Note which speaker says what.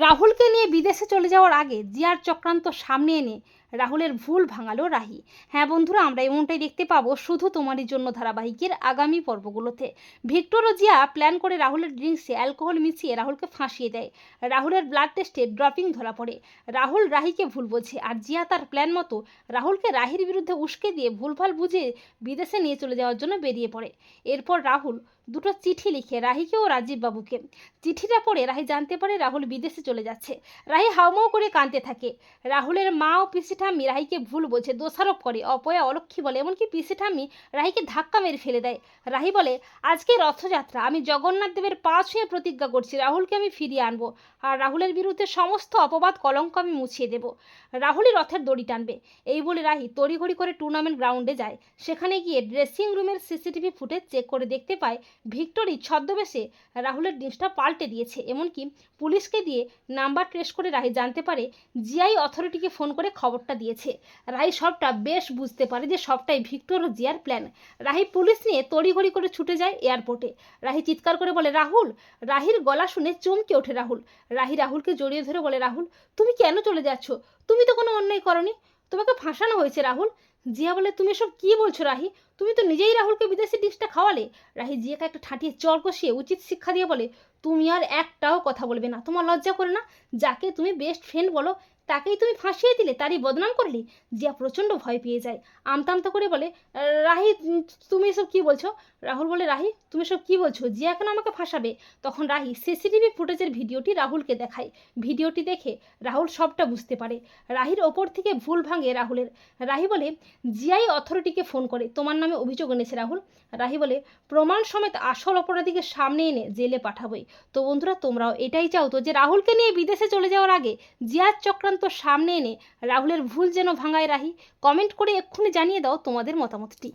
Speaker 1: রাহুলকে নিয়ে বিদেশে চলে যাওয়ার আগে জিয়ার চক্রান্ত সামনে এনে রাহুলের ভুল ভাঙালো রাহি। হ্যাঁ বন্ধুরা, আমরা এমনটাই দেখতে পাবো শুধু তোমারই জন্য ধারাবাহিকের আগামী পর্বগুলোতে। ভিক্টর ও জিয়া প্ল্যান করে রাহুলের ড্রিঙ্কসে অ্যালকোহল মিশিয়ে রাহুলকে ফাঁসিয়ে দেয়। রাহুলের ব্লাড টেস্টে ড্রপিং ধরা পড়ে। রাহুল রাহিকে ভুল বোঝে আর জিয়া তার প্ল্যান মতো রাহুলকে রাহির বিরুদ্ধে উস্কে দিয়ে ভুলভাল বুঝে বিদেশে নিয়ে চলে যাওয়ার জন্য বেরিয়ে পড়ে। এরপর রাহুল দুটো চিঠি লিখে রাহিকে ও রাজীব বাবুকে। চিঠিটা পড়ে রাহি জানতে পারে রাহুল বিদেশে চলে যাচ্ছে। রাহি হাউমাউ করে কাঁদতে থাকে। রাহুলের মা ও পিসি ঠাম্মি রাহিকে ভুল বোঝে, দোষারোপ করে, অপয়া অলক্ষী বলে, এমনকি পিসি ঠাম্মি রাহিকে ধাক্কা মেরে ফেলে দেয়। রাহি বলে, আজকে রথযাত্রা, আমি জগন্নাথ দেবের পা ছুঁয়ে প্রতিজ্ঞা করছি রাহুলকে আমি ফিরিয়ে আনবো, আর রাহুলের বিরুদ্ধে সমস্ত অপবাদ কলঙ্ক আমি মুছিয়ে দেব। রাহুলই রথের দড়ি টানবে। এই বলে রাহি তড়িঘড়ি করে টুর্নামেন্ট গ্রাউন্ডে যায়। সেখানে গিয়ে ড্রেসিং রুমের সিসিটিভি ফুটেজ চেক করে দেখতে পায় ভিক্টরি ছদ্মবেশে রাহুলের জিনিসটা পাল্টে দিয়েছে। এমনকি পুলিশকে দিয়ে নাম্বার ট্রেস করে রাহি জানতে পারে জিআই অথরিটিকে ফোন করে খবরটা দিয়েছে। রাহি সবটা বেশ বুঝতে পারে যে সবটাই ভিক্টর ও জিয়ার প্ল্যান। রাহি পুলিশ নিয়ে তড়িঘড়ি করে ছুটে যায় এয়ারপোর্টে। রাহি চিৎকার করে বলে রাহুল। রাহির গলা শুনে চমকে ওঠে রাহুল। রাহি রাহুলকে জড়িয়ে ধরে বলে, রাহুল তুমি কেন চলে যাচ্ছ? তুমি তো কোনো অন্যায় করনি, তোমাকে ফাঁসানো হয়েছে রাহুল। জিয়া বলে, তুমি এসব কি বলছো রাহি? তুমি তো নিজেই রাহুলকে বিদেশি ডিশটা খাওয়ালে। রাহি জিয়াকে একটা ঠাঁটিয়ে চর কষিয়ে উচিত শিক্ষা দিয়ে বলে, তুমি আর একটাও কথা বলবে না, তোমার লজ্জা করে না? যাকে তুমি বেস্ট ফ্রেন্ড বলো তাকেই তুমি ফাঁসিয়ে দিলে, তারই বদনাম করলে। জিয়া প্রচণ্ড ভয় পেয়ে যায়। আমতা আমতা করে বলে, রাহি তুমি এসব কি বলছো? রাহুল বলে, রাহি তুমি এসব কি বলছো? জিয়া কেন আমাকে ফাঁসাবে? তখন রাহি সিসিটিভি ফুটেজের ভিডিওটি রাহুলকে দেখায়। ভিডিওটি দেখে রাহুল সবটা বুঝতে পারে। রাহির ওপর থেকে ভুল ভাঙে রাহুলের। রাহি বলে, জিআই অথরিটিকে ফোন করে তোমার নামে অভিযোগ এনেছে রাহুল। রাহি বলে, প্রমাণ সমেত আসল অপরাধীকে সামনে এনে জেলে পাঠাবই। তো বন্ধুরা, তোমরাও এটাই চাও তো যে রাহুলকে নিয়ে বিদেশে চলে যাওয়ার আগে জিয়ার চক্রান্ত সামনে এনে রাহুলের ভুল যেন ভাঙায় রাহি? কমেন্ট করে এক্ষুনি জানিয়ে দাও তোমাদের মতামতটি।